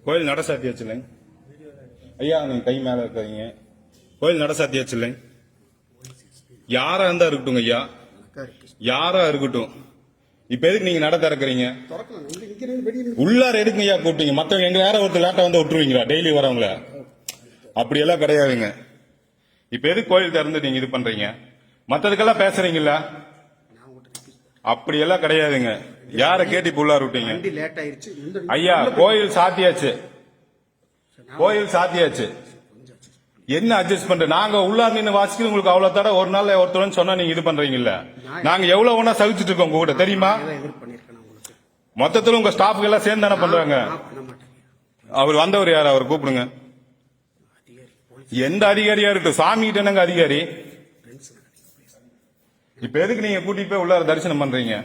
கோயில் நட சாத்தியாச்சு இல்லைங்க ஐயா? நீங்க கை மேல இருக்காதீங்க. கோயில் நட சாத்தியாச்சு இல்லைங்க? யாரா இருந்தா இருக்கட்டும் ஐயா, யாரா இருக்கட்டும். இப்ப எதுக்கு நீங்க நட திறக்கிறீங்க? உள்ளார எதுக்கு ஐயா கூப்பிட்டீங்க? மத்தவங்க எங்க வேற ஒருத்தர் லேட்டா வந்து விட்டுருவீங்களா டெய்லி வரவங்கள? அப்படி எல்லாம் கிடையாதுங்க. இப்ப எதுக்கு கோயில் திறந்து நீங்க இது பண்றீங்க? மத்ததுக்கெல்லாம் பேசுறீங்கல்ல, அப்படி எல்லாம் கிடையாதுங்க. யார கேட்டு இப்ப உள்ளார விட்டீங்க? ஐயா கோயில் சாத்தியாச்சு, கோயில் சாத்தியாச்சு. என்ன அட்ஜஸ்ட் பண்ற? நாங்க உள்ளார நின்று வாசிக்கிறது உங்களுக்கு அவ்வளவு தடவை ஒரு நாள் ஒருத்தர் சொன்னா நீங்க இது பண்றீங்கல்ல. நாங்க எவ்வளவு ஒண்ணா சகிச்சுட்டு இருக்கோம் உங்க கூட தெரியுமா? மொத்தத்துல உங்க ஸ்டாஃப்க்கு எல்லாம் சேர்ந்து தானே பண்றாங்க. அவர் வந்தவர் யார்? அவர் கூப்பிடுங்க. எந்த அதிகாரியா இருக்கட்டும், சாமி கிட்ட என்னங்க அதிகாரி? இப்ப எதுக்கு நீங்க கூட்டிட்டு போய் உள்ளார தரிசனம் பண்றீங்க?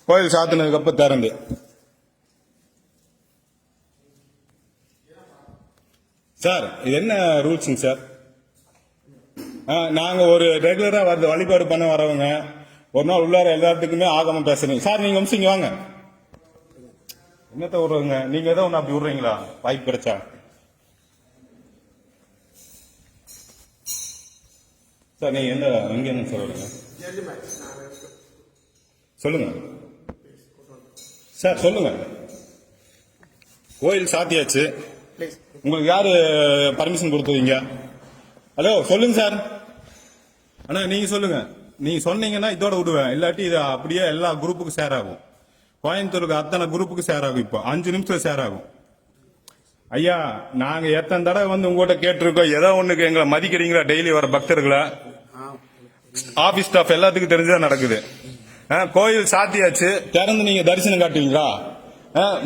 கோயில் சாத்தினதுக்கு அப்புறம் திறந்து சார் இது என்ன ரூல்ஸுங்க சார்? நாங்க ஒரு ரெகுலரா வழிபாடு பண்ண வரவங்க ஒரு நாள் உள்ளார எல்லாத்துக்குமே ஆகமம் பேசுறீங்க சார். நீங்க வம்சிங்க வாங்க. என்னத்த விடுறீங்க நீங்க? ஏதோ ஒண்ணு அப்படி விடுறீங்களா வாய்ப்பு கிடைச்சா? சார் நீங்க எந்த எங்க என்ன சொல்லுங்க சொல்லுங்க சார், சொல்லுங்க. கோயில் சாத்தியாச்சு, உங்களுக்கு யாரு பர்மிஷன் கொடுத்தீங்க? ஹலோ சொல்லுங்க சார். அண்ணா நீங்க சொல்லுங்க. நீங்க சொன்னீங்கன்னா இதோட விடுவேன், இல்லாட்டி இது அப்படியே எல்லா குரூப்புக்கும் ஷேர் ஆகும். கோயம்புத்தூருக்கு அத்தனை குரூப்புக்கு ஷேர் ஆகும். இப்போ 5 நிமிஷத்துல ஷேர் ஆகும். ஐயா நாங்க எத்தனை தடவை வந்து உங்ககிட்ட கேட்டிருக்கோம், ஏதோ ஒண்ணுக்கு எங்களை மதிக்கிறீங்களா? டெய்லி வர பக்தர்களை ஆபீஸ் ஸ்டாஃப் எல்லாத்துக்கும் தெரிஞ்சுதான் நடக்குது. கோயில் சாத்தியாச்சு, திறந்து நீங்க தரிசனம் காட்டுவீங்களா?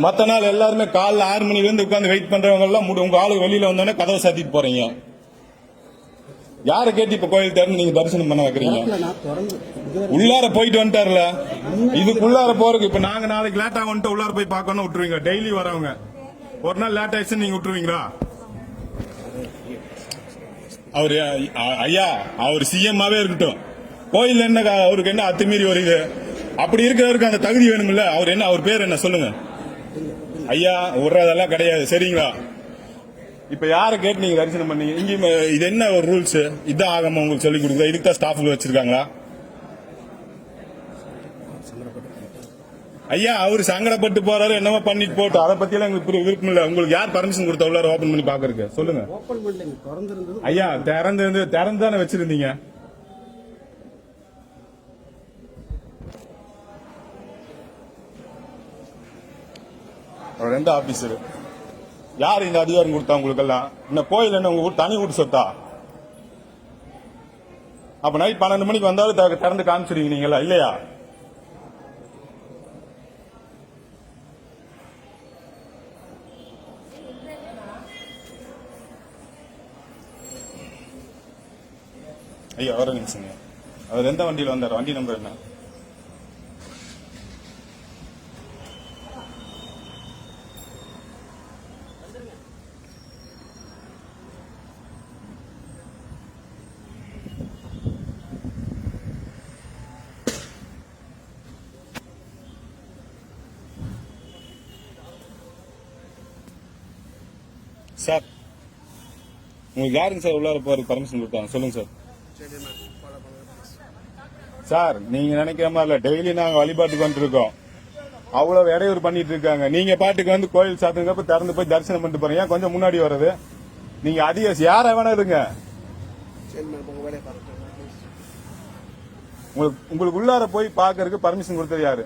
மத்த நாள் எல்லாருமே காலைல 6 மணில இருந்து உட்கார்ந்து வெயிட் பண்றவங்க எல்லாம் உங்க ஆளு வெளியில வந்தோடனே கதவை சாத்திட்டு போறீங்க. யார கேட்டு இப்ப கோயில் திறந்து நீங்க தரிசனம் பண்ண வைக்கிறீங்க? உள்ளார போயிட்டு வந்துட்டாருல, இதுக்குள்ளார போறதுக்கு இப்ப நாங்க நாளைக்கு லேட்டா வந்துட்டு உள்ளார போய் பார்க்கணும் விட்டுருவீங்க? டெய்லி வரவங்க ஒரு நாள் லேட் ஆயிடுச்சு நீங்க விட்டுருவீங்களா? அவரு ஐயா அவர் சிஎம்மாவே இருக்கட்டும், கோயில் என்ன அவருக்கு என்ன அத்துமீறி வருது? அப்படி இருக்கிறவருக்கு அந்த தகுதி வேணும்ல. அவர் என்ன, அவர் பேர் என்ன சொல்லுங்க ஐயா? விடுறதெல்லாம் கிடையாது சரிங்களா? இப்ப யார கேட்டு நீங்க தரிசனம் பண்ணீங்க? இங்க இது என்ன ஒரு ரூல்ஸ்? இதான் ஆகாம உங்களுக்கு சொல்லி கொடுக்குறா? இதுக்கு தான் ஸ்டாஃப் வச்சிருக்காங்களா? ஐயா அவர் சங்கடப்பட்டு போறாரு, என்னவோ பண்ணிட்டு போட்டு, அதை பத்தி எல்லாம் எங்களுக்கு விருப்பம் இல்ல. உங்களுக்கு யார் பர்மிஷன் கொடுத்த உள்ளார ஓபன் பண்ணி பாக்குறதுக்கு? சொல்லுங்க ஐயா. திறந்து தானே வச்சிருந்தீங்க. அவர் எந்த ஆபீசர்? யார் இந்த அதிகாரம் கொடுத்தா உங்களுக்கு எல்லாம்? இந்த கோயில் என்ன உங்க தனி வீட்டு சொத்தா? அப்ப நைட் 12 மணிக்கு வந்தாலும் திறந்து காமிச்சிருவீங்க நீங்களா இல்லையா? ஐயா வர நிமிஷங்க. அவர் எந்த வண்டியில வந்தார்? வண்டி நம்பர் என்ன? சார் உங்களுக்கு யாருங்க சார் உள்ளார போறதுக்கு பர்மிஷன் கொடுத்தாங்க? சொல்லுங்க சார். சார் நீங்க நினைக்கிற மாதிரி இல்ல, டெய்லி நாங்க வழிபாட்டுக்கு வந்துருக்கோம், அவ்வளவு இடையூறு பண்ணிட்டு இருக்காங்க. நீங்க பாட்டுக்கு வந்து கோயில் சாத்துங்கப்ப திறந்து போய் தரிசனம் பண்ணிட்டு போறீங்க. கொஞ்சம் முன்னாடி வர்றது நீங்க அதிக யார வேணா இருங்க. உங்களுக்கு உள்ளார போய் பாக்குறதுக்கு பர்மிஷன் கொடுத்தது யாரு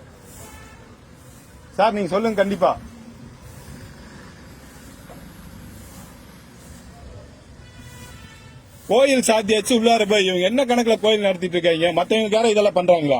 சார்? நீங்க சொல்லுங்க கண்டிப்பா. கோயில் சாத்தியாச்சு, உள்ளார போய் இவங்க என்ன கணக்குல கோயில் நடத்திட்டு இருக்காங்க? மத்தவங்க இதெல்லாம் பண்றாங்களா?